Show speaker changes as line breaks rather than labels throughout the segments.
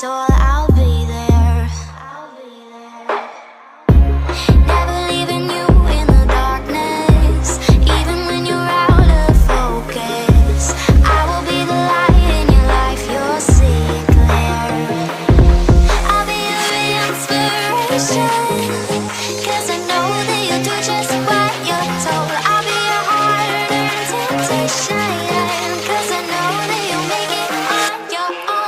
soul, I'll be there. Never leaving you in the darkness, even when you're out of focus. I will be the light in your life, you'll see it clear. I'll be your inspiration, 'cause I know that you'll do just what you're told. I'll be your hard-earned temptation, 'cause I know that you'll make it on your own.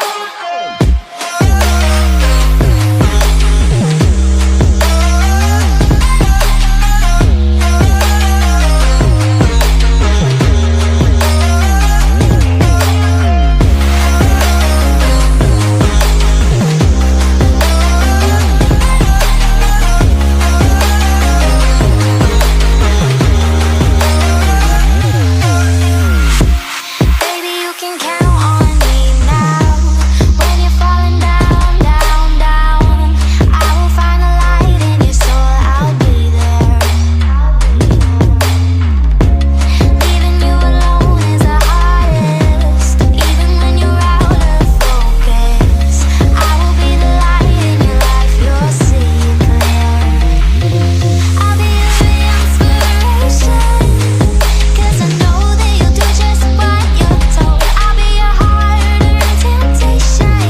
Baby, you can count on me now. When you're falling down, down, down, I will find the light in your soul, I'll be there. Leaving you alone is the hardest, even when you're out of focus. I will be the light in your life, you'll see it clear. I'll be your inspiration, 'cause I know that you'll do just what you're told. I'll be your hard-earned temptation,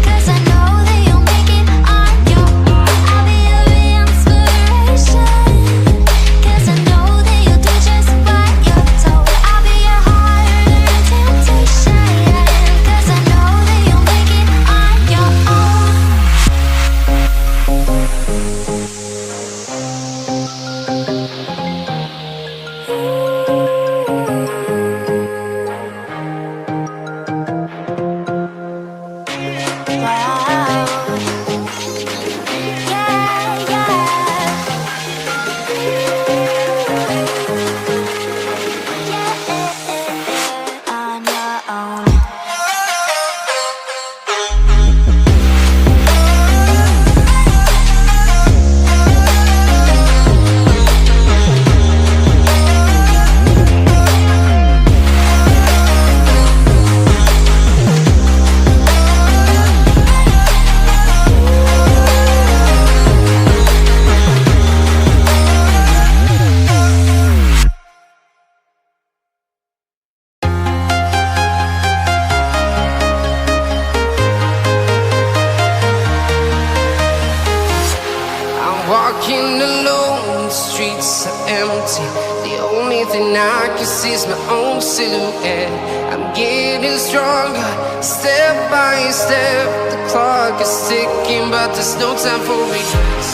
'cause I know that you'll make it on your own. I'll be your inspiration, 'cause I know that you'll do just what you're told. I'll be your hard-earned temptation, 'cause I know that you'll make it on your own. Wow. Yeah, yeah. On your own.
I'm walking alone, the streets are empty. The only thing I can see is my own silhouette. I'm getting stronger, step by step. The clock is ticking, but there's no time for regrets.